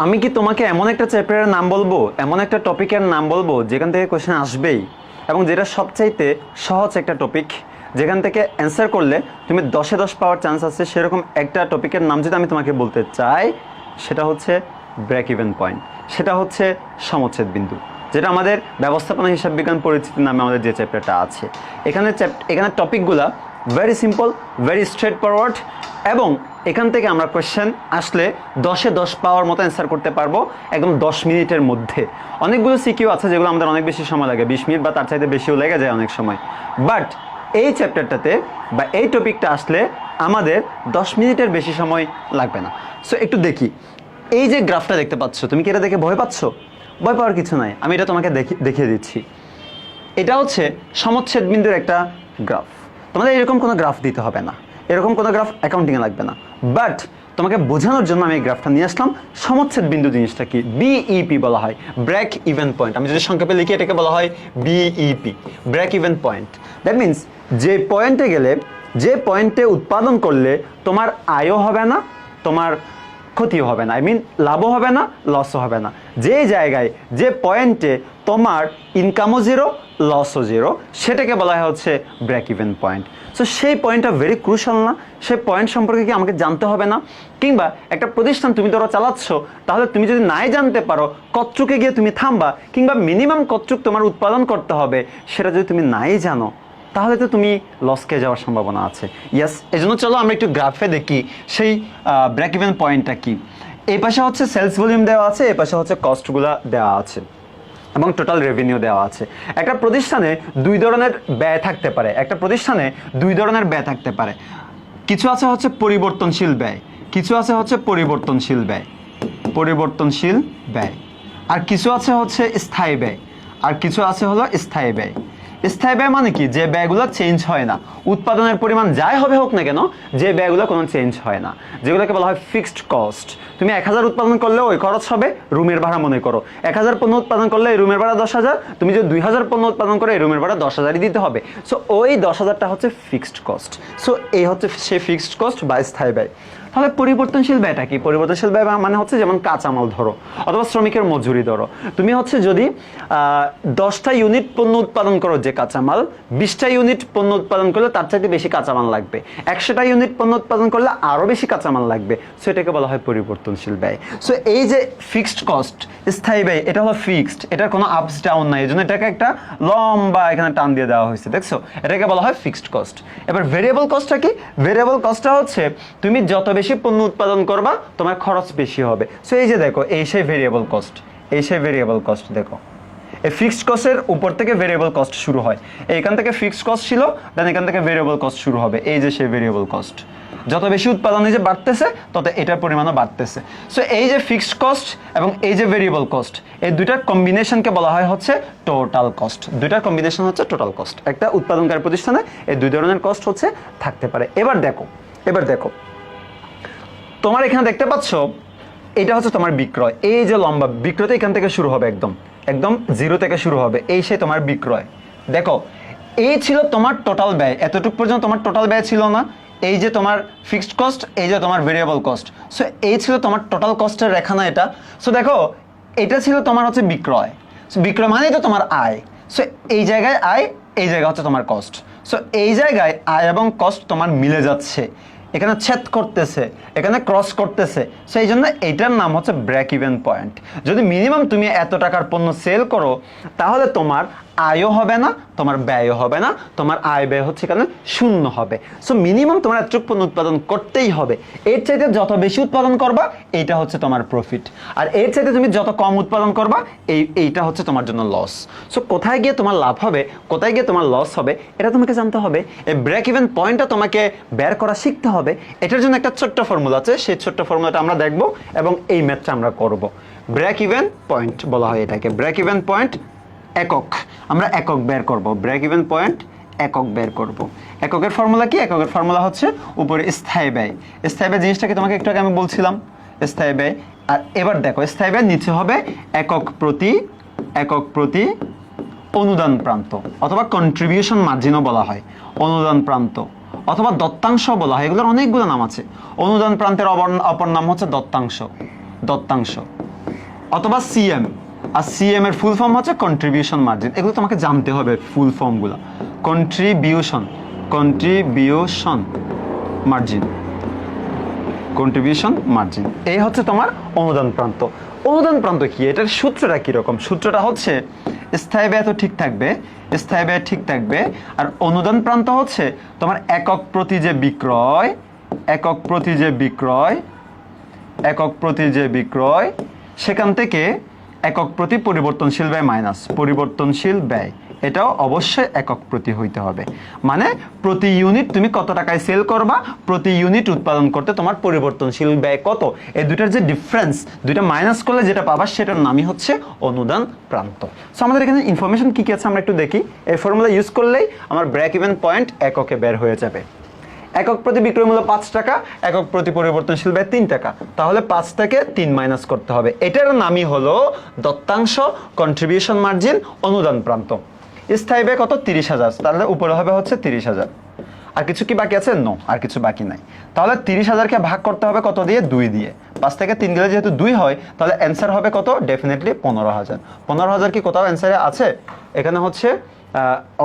আমি কি তোমাকে এমন একটা চ্যাপ্টারের নাম বলবো, এমন একটা টপিকের নাম বলবো যেখান থেকে কোশ্চেন আসবেই, এবং যেটা সবচাইতে সহজ একটা টপিক, যেখান থেকে অ্যান্সার করলে তুমি 10-এ 10 পাওয়ার চান্স আছে, সেরকম একটা টপিকের নাম যদি আমি তোমাকে বলতে চাই, সেটা হচ্ছে ব্রেক ইভেন পয়েন্ট, সেটা হচ্ছে সমচ্ছেদ বিন্দু, যেটা আমাদের ব্যবস্থাপনা হিসাব বিজ্ঞান পরিচিতি নামে আমাদের যে চ্যাপ্টারটা আছে। এখানে টপিকগুলা very simple, very straightforward, এবং এখান থেকে আমরা কোয়েশ্চেন আসলে 10-এ 10 পাওয়ার মতো অ্যান্সার করতে পারবো একদম 10 মিনিটের মধ্যে। অনেকগুলো সিকিউ আছে যেগুলো আমাদের অনেক বেশি সময় লাগে, 20 মিনিট বা তার চাইতে বেশিও লেগে যায় অনেক সময়, বাট এই চ্যাপ্টারটাতে বা এই টপিকটা আসলে আমাদের 10 মিনিটের বেশি সময় লাগবে না। সো একটু দেখি, এই যে গ্রাফটা দেখতে পাচ্ছ, তুমি কি এটা দেখে ভয় পাচ্ছ? ভয় পাওয়ার কিছু নাই, আমি এটা তোমাকে দেখিয়ে দিচ্ছি। এটা হচ্ছে সমচ্ছেদ বিন্দুর একটা গ্রাফ। তোমাদের এরকম কোনো গ্রাফ দিতে হবে না, এরকম কোনো গ্রাফ অ্যাকাউন্টিংয়ে লাগবে না, বাট তোমাকে বোঝানোর জন্য আমি এই গ্রাফটা নিয়ে আসলাম। সমচ্ছেদ বিন্দু জিনিসটা কি? বিইপি বলা হয়, ব্রেক ইভেন পয়েন্ট। আমি যদি সংক্ষেপে লিখি, এটাকে বলা হয় BEP, break even point. That means যে পয়েন্টে গেলে, যে পয়েন্টে উৎপাদন করলে তোমার আয়ও হবে না, তোমার ক্ষতিও হবে না, আই মিন লাভও হবে না, লসও হবে না, যে জায়গায়, যে পয়েন্টে তোমার ইনকামও জিরো, লসও জিরো, সেটাকে বলা হয় হচ্ছে ব্রেক ইভেন পয়েন্ট। সো সেই পয়েন্টটা ভেরি ক্রুশাল না? সেই পয়েন্ট সম্পর্কে কি আমাকে জানতে হবে না? কিংবা একটা প্রতিষ্ঠান তুমি ধরো চালাচ্ছ, তাহলে তুমি যদি নাই জানতে পারো কতটুকে গিয়ে তুমি থামবা, কিংবা মিনিমাম কতটুক তোমার উৎপাদন করতে হবে, সেটা যদি তুমি নাই জানো, তাহলে তো তুমি লস খেয়ে যাওয়ার সম্ভাবনা আছে। ইয়াস, এই জন্য চলো আমরা একটু গ্রাফে দেখি সেই ব্রেক ইভেন পয়েন্টটা কি। এই পাশে হচ্ছে সেলস ভলিউম দেওয়া আছে, এই পাশে হচ্ছে কস্টগুলো দেওয়া আছে, এবং টোটাল রেভিনিউ দেওয়া আছে। একটা প্রতিষ্ঠানে দুই ধরনের ব্যয় থাকতে পারে, একটা প্রতিষ্ঠানে দুই ধরনের ব্যয় থাকতে পারে। কিছু আছে হচ্ছে পরিবর্তনশীল ব্যয়, কিছু আছে হচ্ছে পরিবর্তনশীল ব্যয়, পরিবর্তনশীল ব্যয়, আর কিছু আছে হচ্ছে স্থায়ী ব্যয়, আর কিছু আছে হলো স্থায়ী ব্যয়। স্থায়ী ব্যয় মানে কি? যে ব্যয়গুলো চেঞ্জ হয় না, উৎপাদনের পরিমাণ যাই হবে হোক না কেন, যে ব্যয়গুলো কোনো চেঞ্জ হয় না, যেগুলোকে বলা হয় ফিক্সড কস্ট। তুমি 1000 উৎপাদন করলে ওই খরচ হবে, রুমের ভাড়া মনে করো 1000 পণ্য উৎপাদন করলে এই রুমের ভাড়া 10,000, তুমি যদি 2000 পণ্য উৎপাদন করে এই রুমের ভাড়া 10,000ই দিতে হবে। সো ওই 10,000টা হচ্ছে ফিক্সড কস্ট। সো এই হচ্ছে সেই ফিক্সড কস্ট বা স্থায়ী ব্যয়। তাহলে পরিবর্তনশীল ব্যয়টা কি? পরিবর্তনশীল ব্যয় মানে হচ্ছে যেমন কাঁচামাল ধরো, অথবা শ্রমিকের মজুরি ধরো। তুমি হচ্ছে যদি 10টা ইউনিট পণ্য উৎপাদন করো, যে কাঁচামাল 20টা ইউনিট পণ্য উৎপাদন করলে তার চাইতে বেশি কাঁচামাল লাগবে, 100টা ইউনিট পণ্য উৎপাদন করলে আরও বেশি কাঁচামাল লাগবে। সো এটাকে বলা হয় পরিবর্তনশীল ব্যয়। সো এই যে ফিক্সড কস্ট, স্থায়ী ব্যয়, এটা হলো ফিক্সড, এটার কোনো আপস ডাউন নাই, এই জন্য এটাকে একটা লম্বা এখানে টান দিয়ে দেওয়া হয়েছে, দেখছো? এটাকে বলা হয় ফিক্সড কস্ট। এবার ভেরিয়েবল কস্টটা কি? ভেরিয়েবল কস্টটা হচ্ছে তুমি যত বেশি পণ্য উৎপাদন করবা তোমার খরচ বেশি হবে। সো এই যে দেখো, এই সেই ভেরিয়েবল কস্ট, এই সেই ভেরিয়েবল কস্ট। দেখো, এই ফিক্সড কস্টের উপর থেকে ভেরিয়েবল কস্ট শুরু হয়, এইখান থেকে ফিক্সড কস্ট ছিল, দেন এখান থেকে ভেরিয়েবল কস্ট শুরু হবে, এই যে সেই ভেরিয়েবল কস্ট। যত বেশি উৎপাদন এই যে বাড়তেছে, তত এটার পরিমাণও বাড়তেছে। সো এই যে ফিক্সড কস্ট এবং এই যে ভেরিয়েবল কস্ট, এই দুইটার কম্বিনেশনকে বলা হয় হচ্ছে টোটাল কস্ট। দুইটার কম্বিনেশন হচ্ছে টোটাল কস্ট। একটা উৎপাদনকারী প্রতিষ্ঠানে এই দুই ধরনের কস্ট হচ্ছে থাকতে পারে। এবার দেখো, তোমার এখানে দেখতে পাচ্ছ, এটা হচ্ছে তোমার বিক্রয়, এই যে লম্বা বিক্রয়টা এখান থেকে শুরু হবে, একদম জিরো থেকে শুরু হবে, এই সেই তোমার বিক্রয়। দেখো, এই ছিল তোমার টোটাল ব্যয়, এতটুকু পর্যন্ত তোমার টোটাল ব্যয় ছিল না, এই যে তোমার ফিক্সড কস্ট, এই যে তোমার ভেরিয়েবল কস্ট। সো এই ছিল তোমার টোটাল কস্টের রেখা না এটা? সো দেখো, এটা ছিল তোমার হচ্ছে বিক্রয়, সো বিক্রয় মানেই তো তোমার আয়। সো এই জায়গায় আয়, এই জায়গা হচ্ছে তোমার কস্ট। সো এই জায়গায় আয় এবং কস্ট তোমার মিলে যাচ্ছে, এখানে ছেদ করতেছে, এখানে ক্রস করতেছে। সেই জন্য এইটার নাম হচ্ছে ব্রেক ইভেন পয়েন্ট। যদি মিনিমাম তুমি এত টাকার পণ্য সেল করো, তাহলে তোমার আয়ও হবে না, তোমার ব্যয়ও হবে না, তোমার আয় ব্যয় হচ্ছে এখানে শূন্য হবে। সো মিনিমাম তোমার এতটুকু পণ্য উৎপাদন করতেই হবে। এর চাইতে যত বেশি উৎপাদন করবা, এইটা হচ্ছে তোমার প্রফিট, আর এর চাইতে তুমি যত কম উৎপাদন করবা, এইটা হচ্ছে তোমার জন্য লস। সো কোথায় গিয়ে তোমার লাভ হবে, কোথায় গিয়ে তোমার লস হবে, এটা তোমাকে জানতে হবে। এই ব্রেক ইভেন পয়েন্টটা তোমাকে বের করা শিখতে হবে। এটার জন্য একটা ছোট্ট ফর্মুলা আছে, সেই ছোট্ট ফর্মুলাটা আমরা দেখব এবং এই ম্যাথটা আমরা করব। ব্রেক ইভেন পয়েন্ট বলা হয় এটাকে, ব্রেক ইভেন পয়েন্ট একক। আমরা একক বের করব, ব্রেক ইভেন পয়েন্ট একক বের করব। এককের ফর্মুলা কি? এককের ফর্মুলা হচ্ছে উপরে স্থায়ী ব্যয়। স্থায়ী ব্যয় জিনিসটাকে তোমাকে একটু আগে আমি বলছিলাম, স্থায়ী ব্যয়। আর এবার দেখো, স্থায়ী ব্যয় নিচে হবে একক প্রতি অনুদান প্রান্ত, অথবা কন্ট্রিবিউশন মার্জিনও বলা হয়, অনুদান প্রান্ত, অথবা দত্তাংশ বলা হয়। এগুলোর অনেকগুলো নাম আছে। অনুদান প্রান্তের অপর নাম হচ্ছে দত্তাংশ। অথবা সিএম। আর সিএম এর ফুল ফর্ম হচ্ছে কন্ট্রিবিউশন মার্জিন। এগুলো তোমাকে জানতে হবে ফুল ফর্মগুলো। কন্ট্রিবিউশন মার্জিন, কন্ট্রিবিউশন মার্জিন, এই হচ্ছে তোমার অনুদান প্রান্ত। অনুদান প্রান্ত কি, এটার সূত্রটা কিরকম? সূত্রটা হচ্ছে স্থায়ী ব্যয় তো ঠিক থাকবে, স্থায়ী ব্যয় ঠিক থাকবে, আর অনুদান প্রান্ত হচ্ছে তোমার একক প্রতি যে বিক্রয়, একক প্রতি যে বিক্রয় সেখান থেকে একক প্রতি পরিবর্তনশীল ব্যয় মাইনাস পরিবর্তনশীল ব্যয়, এটাও অবশ্যই একক প্রতি হইতে হবে। মানে প্রতি ইউনিট তুমি কত টাকায় সেল করবা, প্রতি ইউনিট উৎপাদন করতে তোমার পরিবর্তনশীল ব্যয় কত, এই দুইটার যে ডিফারেন্স, দুইটা মাইনাস করলে যেটা পাবা সেটার নামই হচ্ছে অনুদান প্রান্ত। সো আমাদের এখানে ইনফরমেশন কি কি আছে আমরা একটু দেখি। এই ফর্মুলা ইউজ করলেই আমার ব্রেক ইভেন পয়েন্ট এককে বের হয়ে যাবে। একক প্রতি বিক্রয় মূল্য 5 টাকা, একক প্রতি পরিবর্তনশীল ব্যয় 3 টাকা, তাহলে 5 থেকে 3 মাইনাস করতে হবে। এটার নামই হলো দত্তাংশ, কন্ট্রিবিউশন মার্জিন, অনুদান প্রান্ত। স্থায়ী ব্যয় কত? 30,000, তাহলে উপরে হবে হচ্ছে 30,000। আর কিছু কি বাকি আছে? নো, আর কিছু বাকি নাই। তাহলে 30,000কে ভাগ করতে হবে কত দিয়ে? 2 দিয়ে। 5 থেকে 3 গেলে যেহেতু 2 হয়, তাহলে অ্যান্সার হবে কত? ডেফিনেটলি 15,000। 15,000 কি কোথাও অ্যান্সারে আছে? এখানে হচ্ছে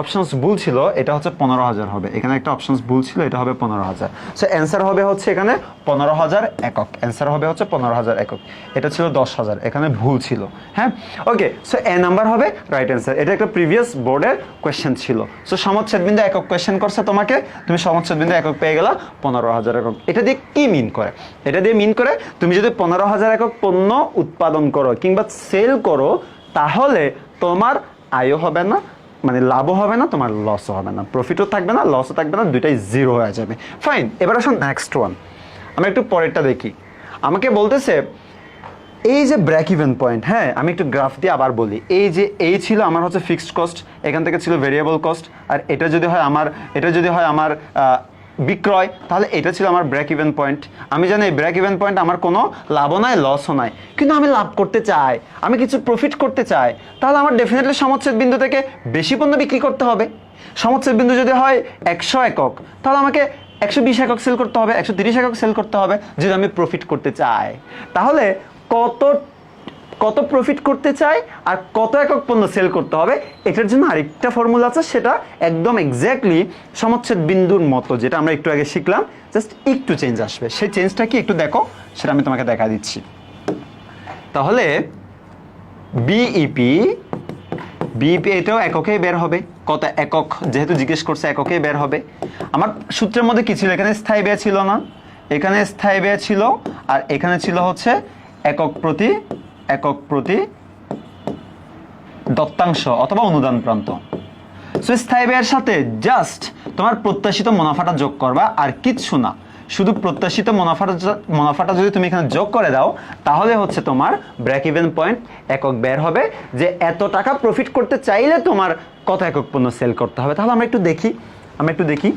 অপশনস ভুল ছিল, এটা হচ্ছে 15,000 হবে। এখানে একটা অপশনস ভুল ছিল, এটা হবে 15,000। সো অ্যান্সার হবে হচ্ছে এখানে 15,000 একক। অ্যান্সার হবে হচ্ছে 15,000 একক। এটা ছিল 10,000, এখানে ভুল ছিল। হ্যাঁ, ওকে। সো এ নাম্বার হবে রাইট অ্যান্সার। এটা একটা প্রিভিয়াস বোর্ডের কোয়েশ্চেন ছিল। সো সমচ্ছেদ বিন্দু একক কোয়েশ্চেন করছে তোমাকে, তুমি সমচ্ছেদ বিন্দু একক পেয়ে গেলা 15,000 একক। এটা দিয়ে কি মিন করে? এটা দিয়ে মিন করে তুমি যদি 15,000 একক পণ্য উৎপাদন করো কিংবা সেল করো, তাহলে তোমার আয়ও হবে না, মানে লাভও হবে না, তোমার লসও হবে না, প্রফিটও থাকবে না, লসও থাকবে না, দুইটাই জিরো হয়ে যাবে। ফাইন, এবার আসুন নেক্সট ওয়ান। আমরা একটু পরেরটা দেখি। আমাকে বলতেছে এই যে ব্রেক ইভেন পয়েন্ট, হ্যাঁ আমি একটু গ্রাফ দিয়ে আবার বলি। এই যে এই ছিল আমার হচ্ছে ফিক্সড কস্ট, এখান থেকে ছিল ভেরিয়েবল কস্ট, আর এটা যদি হয় আমার বিক্রয়, তাহলে এটা ছিল আমার ব্রেক ইভেন পয়েন্ট। আমি জানি এই ব্রেক ইভেন পয়েন্ট আমার কোনো লাভও নাই, লসও নাই, কিন্তু আমি লাভ করতে চাই, আমি কিছু প্রফিট করতে চাই, তাহলে আমার ডেফিনেটলি সমচ্ছেদ বিন্দু থেকে বেশি পণ্য বিক্রি করতে হবে। সমচ্ছেদ বিন্দু যদি হয় 100 একক, তাহলে আমাকে 120 একক সেল করতে হবে, 130 একক সেল করতে হবে যদি আমি প্রফিট করতে চাই। তাহলে কত প্রফিট করতে চাই আর কত একক পণ্য সেল করতে হবে, এটার জন্য আরেকটা ফর্মুলা আছে, সেটা একদম এক্স্যাক্টলি সমচ্ছেদ বিন্দুর মতো, যেটা আমরা একটু আগে শিখলাম, জাস্ট একটু চেঞ্জ আসবে। সেই চেঞ্জটা কি একটু দেখো, সেটা আমি তোমাকে দেখা দিচ্ছি। তাহলে বিইপি এটাও এককেই বের হবে। কত একক যেহেতু জিজ্ঞেস করছে, এককেই বের হবে। আমার সূত্রের মধ্যে কি ছিল? এখানে স্থায়ী ব্যয় ছিল না, এখানে স্থায়ী ব্যয় ছিল, আর এখানে ছিল হচ্ছে একক প্রতি দত্তাংশ অথবা অনুদান প্রান্ত। সো স্থায়ী ব্যয়ের সাথে জাস্ট তোমার প্রত্যাশিত মুনাফাটা যোগ করবা, আর কিচ্ছু না। শুধু প্রত্যাশিত মুনাফাটা যদি তুমি এখানে যোগ করে দাও, তাহলে হচ্ছে তোমার ব্রেক ইভেন পয়েন্ট একক বের হবে, যে এত টাকা প্রফিট করতে চাইলে তোমার কত একক পণ্য সেল করতে হবে। তাহলে আমরা একটু দেখি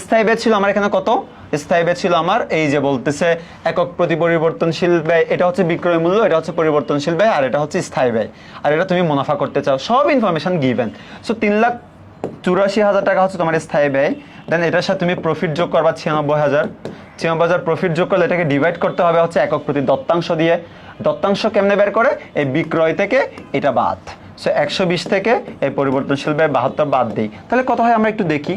স্থায়ী ব্যয় ছিল আমার এখানে কত? স্থায়ী ব্যয় ছিল আমার এই যে বলতেছে একক প্রতি পরিবর্তনশীল ব্যয়, এটা হচ্ছে বিক্রয় মূল্য, এটা হচ্ছে পরিবর্তনশীল ব্যয়, আর এটা হচ্ছে স্থায়ী ব্যয়, আর এটা তুমি মুনাফা করতে চাও, সব ইনফরমেশন গিভেন। সো 3,84,000 টাকা হচ্ছে তোমার স্থায়ী ব্যয়। দেন এটার সাথে তুমি প্রফিট যোগ করবা 96,000 প্রফিট যোগ করলে এটাকে ডিভাইড করতে হবে হচ্ছে একক প্রতি দত্তাংশ দিয়ে। দত্তাংশ কেমনে বের করে? এই বিক্রয় থেকে এটা বাদ। সো 120 থেকে এই পরিবর্তনশীল ব্যয় 72 বাদ দিই, তাহলে কত হয় আমরা একটু দেখি।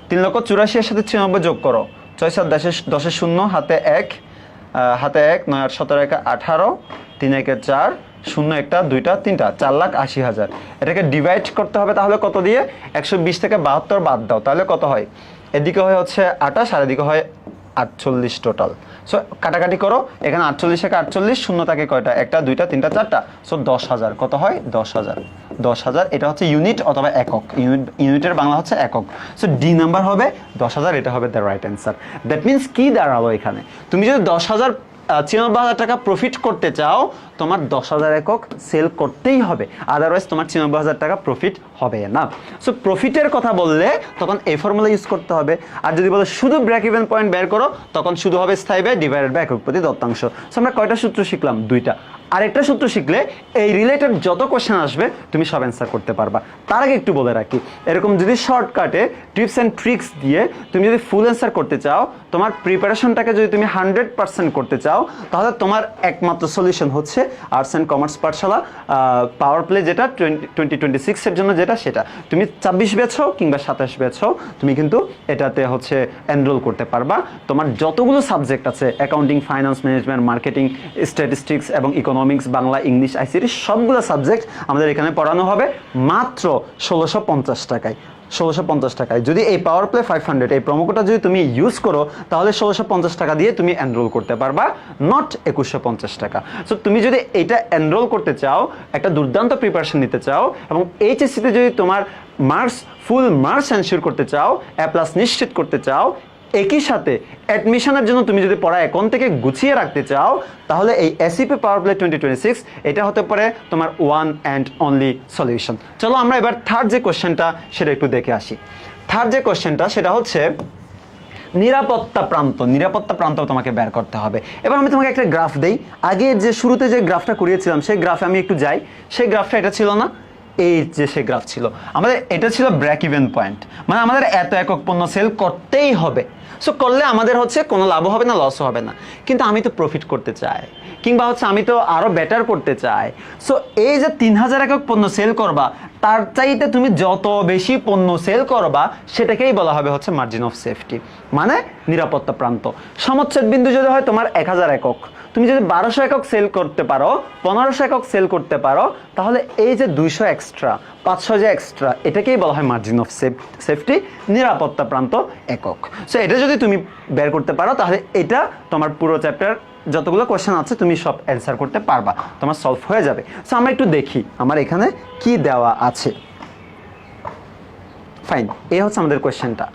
3,84,000 এর সাথে 96 যোগ করো, 6 শূন্য, হাতে 1, 9 আর 17 একে 18, 3 একে 4, 0 একটা 2টা 3টা, 4,80,000। এটাকে ডিভাইড করতে হবে তাহলে কত দিয়ে? 120 থেকে 72 বাদ দাও, তাহলে কত হয়? এদিকে হয় হচ্ছে 28 আর এদিকে হয় 48 টোটাল। সো কাটাকাটি করো, এখানে 48 একে 48, শূন্য থাকে কয়টা? 1টা 2টা 3টা 4টা, সো 10,000। কত হয়? 10,000। এটা হচ্ছে ইউনিট অথবা একক, ইউনিটের বাংলা হচ্ছে একক। সো ডি নাম্বার হবে 10,000, এটা হবে the right answer. That means কি দাঁড়ালো এখানে? তুমি যদি 96,000 টাকা প্রফিট করতে চাও, তোমার 10,000 একক সেল করতেই হবে, আদারওয়াইজ তোমার 96,000 টাকা প্রফিট হবে না। সো প্রফিটের কথা বললে তখন এই ফর্মুলা ইউজ করতে হবে, আর যদি বলে শুধু ব্রেক ইভেন পয়েন্ট বের করো, তখন শুধু হবে স্থায়ী ব্যয় ডিভাইডেড বাই একক প্রতি দত্তাংশ। সো আমরা কয়টা সূত্র শিখলাম? 2টা। আরেকটা সূত্র শিখলে এই রিলেটেড যত কোশ্চেন আসবে তুমি সব অ্যান্সার করতে পারবা। তার আগে একটু বলে রাখি, এরকম যদি শর্টকাটে টিপস অ্যান্ড ট্রিক্স দিয়ে তুমি যদি ফুল অ্যান্সার করতে চাও, তোমার প্রিপারেশনটাকে যদি তুমি 100% করতে চাও, তাহলে তোমার একমাত্র সলিউশন হচ্ছে arts and commerce Pathsala power play, যেটা 2026 এর জন্য, যেটা সেটা তুমি 26 ব্যাচ হও কিংবা 27 ব্যাচ হও, তুমি কিন্তু এটাতে হচ্ছে এনরোল করতে পারবা। তোমার যতগুলো সাবজেক্ট আছে, accounting, finance, management, marketing, statistics এবং ইকোনমিক্স, বাংলা, ইংলিশ, আইসিটি, সবগুলো সাবজেক্ট আমাদের এখানে পড়ানো হবে মাত্র 1650 টাকায়। 1650 টাকায় যদি এই পাওয়ার প্লে 500 এই প্রোমো কোডটা যদি তুমি ইউজ করো, তাহলে 1650 টাকা দিয়ে তুমি এনরোল করতে পারবা, নট 2150 টাকা। সো তুমি যদি এটা এনরোল করতে চাও, একটা দুর্দান্ত প্রিপারেশন নিতে চাও এবং এইচএসসিতে যদি তোমার মার্কস, ফুল মার্কস এনশিওর করতে চাও, A+ নিশ্চিত করতে চাও, একই সাথে অ্যাডমিশনের জন্য তুমি যদি পড়া এখন থেকে গুছিয়ে রাখতে চাও, তাহলে এই এসইপি পাওয়ার প্লে 2026 এটা হতে পারে তোমার ওয়ান অ্যান্ড অনলি সলিউশন। চলো আমরা এবার থার্ড যে কোশ্চেনটা সেটা একটু দেখে আসি। থার্ড যে কোশ্চেনটা সেটা হচ্ছে নিরাপত্তা প্রান্ত। নিরাপত্তা প্রান্ত তোমাকে বের করতে হবে। এবার আমি তোমাকে একটা গ্রাফ দেই। আগে যে শুরুতে যে গ্রাফটা করিয়েছিলাম সেই গ্রাফে আমি একটু যাই। সেই গ্রাফটা এটা ছিল না, এই যে সে গ্রাফ ছিল আমাদের, এটা ছিল ব্রেক ইভেন পয়েন্ট, মানে আমাদের এত একক পণ্য সেল করতেই হবে। সো করলে আমাদের হচ্ছে কোনো লাভ হবে না, লসও হবে না, কিন্তু আমি তো প্রফিট করতে চাই, কিংবা হচ্ছে আমি তো আরো বেটার করতে চাই। সো এই যে 3000 একক পণ্য সেল করবা, তার চাইতে তুমি যত বেশি পণ্য সেল করবা সেটাকেই বলা হবে হচ্ছে মার্জিন অফ সেফটি, মানে নিরাপত্তা প্রান্ত। সমচ্ছেদ বিন্দু যদি হয় তোমার 1000 একক, তুমি যদি 1200 একক সেল করতে পারো, 1500 একক সেল করতে পারো, তাহলে এই যে 200 এক্সট্রা, 500 যে এক্সট্রা, এটাকেই বলা হয় মার্জিন অফ সেফটি, নিরাপত্তা প্রান্ত একক। সো এটা যদি তুমি বের করতে পারো, তাহলে এটা তোমার পুরো চ্যাপ্টার যতগুলো কোশ্চেন আছে তুমি সব অ্যান্সার করতে পারবা, তোমার সলভ হয়ে যাবে। সো আমরা একটু দেখি আমার এখানে কি দেওয়া আছে। ফাইন, এই হচ্ছে আমাদের কোশ্চেনটা।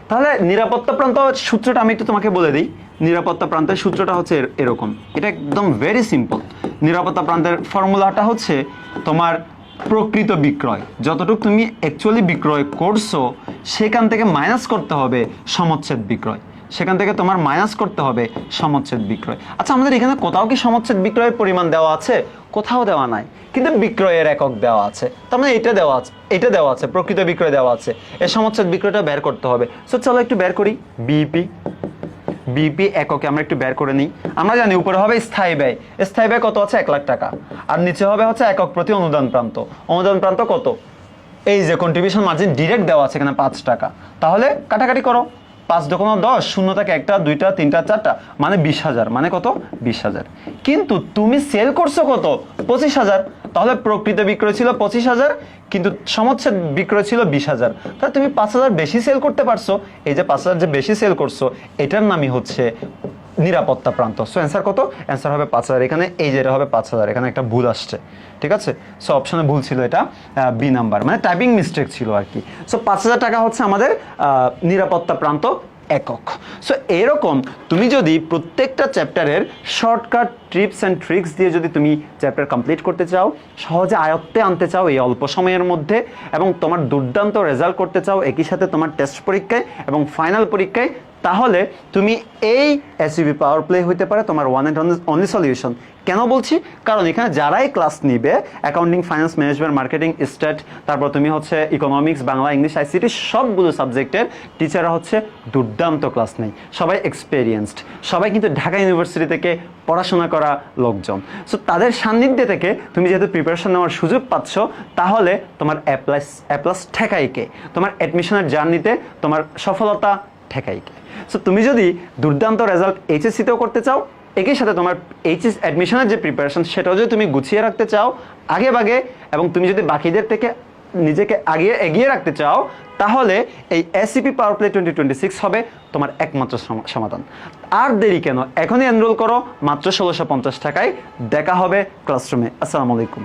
তাহলে নিরাপত্তা প্রান্ত সূত্রটা আমি একটু তোমাকে বলে দিই। নিরাপত্তা প্রান্তের সূত্রটা হচ্ছে এরকম, এটা একদম ভেরি সিম্পল। নিরাপত্তা প্রান্তের ফর্মুলাটা হচ্ছে তোমার প্রকৃত বিক্রয়, যতটুকু তুমি অ্যাকচুয়ালি বিক্রয় করছো সেখান থেকে মাইনাস করতে হবে সমচ্ছেদ বিক্রয়, সেখান থেকে তোমার মাইনাস করতে হবে সমচ্ছেদ বিক্রয়। আচ্ছা, আমাদের এখানে কোথাও কি সমচ্ছেদ বিক্রয়ের পরিমাণ দেওয়া আছে? কোথাও দেওয়া নাই, কিন্তু বিক্রয়ের একক দেওয়া আছে, তার মানে এটা দেওয়া আছে, এটা দেওয়া আছে, প্রকৃত বিক্রয় দেওয়া আছে, এই সমচ্ছেদ বিক্রয়টা বের করতে হবে। সো চলো একটু বের করি। বিপি এককে আমরা একটু বের করে নিই। আমরা জানি উপরে হবে স্থায়ী ব্যয়, স্থায়ী ব্যয় কত আছে? 1 লাখ টাকা, আর নিচে হবে হচ্ছে একক প্রতি অনুদান প্রান্ত। অনুদান প্রান্ত কত? এই যে কন্ট্রিবিউশন মার্জিন ডিরেক্ট দেওয়া আছে এখানে 5 টাকা, তাহলে কাটাকাটি করো, 5 দোকানো 10, শূন্য থাকে 1টা 2টা 3টা 4টা, মানে 20,000, মানে কত? 20,000। কিন্তু তুমি সেল করছো কত? 25,000। তাহলে প্রকৃত বিক্রয় ছিল 25,000, কিন্তু সমচ্ছেদ বিক্রয় ছিল 20,000। তাহলে তুমি 5,000 বেশি সেল করতে পারছো। এই যে 5,000 যে বেশি সেল করছো, এটার নামই হচ্ছে নিরাপত্তা প্রান্ত। সো অ্যান্সার কত? অ্যান্সার হবে 5,000। এখানে এই যেটা হবে 5,000, এখানে একটা ভুল আসছে, ঠিক আছে? সো অপশনে ভুল ছিল, এটা বি নাম্বার, মানে টাইপিং মিস্টেক ছিল আর কি। সো 5,000 টাকা হচ্ছে আমাদের নিরাপত্তা প্রান্ত একক। সো এরকম তুমি যদি প্রত্যেকটা চ্যাপ্টারের শর্টকাট টিপস অ্যান্ড ট্রিক্স দিয়ে যদি তুমি চ্যাপ্টার কমপ্লিট করতে চাও, সহজে আয়ত্তে আনতে চাও এই অল্প সময়ের মধ্যে, এবং তোমার দুর্দান্ত রেজাল্ট করতে চাও একই সাথে তোমার টেস্ট পরীক্ষায় এবং ফাইনাল পরীক্ষায়, তাহলে তুমি এই এসইবি পাওয়ার প্লে হইতে পারে তোমার ওয়ান অ্যান্ড অনলি সলিউশন। কেন বলছি? কারণ এখানে যারাই ক্লাস নিবে, accounting, finance, management, marketing, stat, তারপর তুমি হচ্ছে ইকোনমিক্স, বাংলা, ইংলিশ, আইসিটি, সবগুলো সাবজেক্টের টিচাররা হচ্ছে দুর্দান্ত ক্লাস নেই, সবাই এক্সপেরিয়েন্সড, সবাই কিন্তু ঢাকা ইউনিভার্সিটি থেকে পড়াশোনা করা লোকজন। সো তাদের সান্নিধ্যে থেকে তুমি যেহেতু প্রিপারেশন নেওয়ার সুযোগ পাচ্ছ, তাহলে তোমার এ প্লাস ঠেকাইকে, তোমার অ্যাডমিশনের জার্নিতে তোমার সফলতা ঠেকাইকে। সো তুমি যদি দুর্দান্ত রেজাল্ট এইচএসসিতেও করতে চাও, একই সাথে তোমার এইচএস অ্যাডমিশনের যে প্রিপারেশন সেটাও যদি তুমি গুছিয়ে রাখতে চাও আগে ভাগে, এবং তুমি যদি বাকিদের থেকে নিজেকে এগিয়ে রাখতে চাও, তাহলে এই এসইপি পাওয়ার প্লে 2026 হবে তোমার একমাত্র সমাধান। আর দেরি কেন? এখনই এনরোল করো মাত্র 1650 টাকায়। দেখা হবে ক্লাসরুমে। আসসালামু আলাইকুম।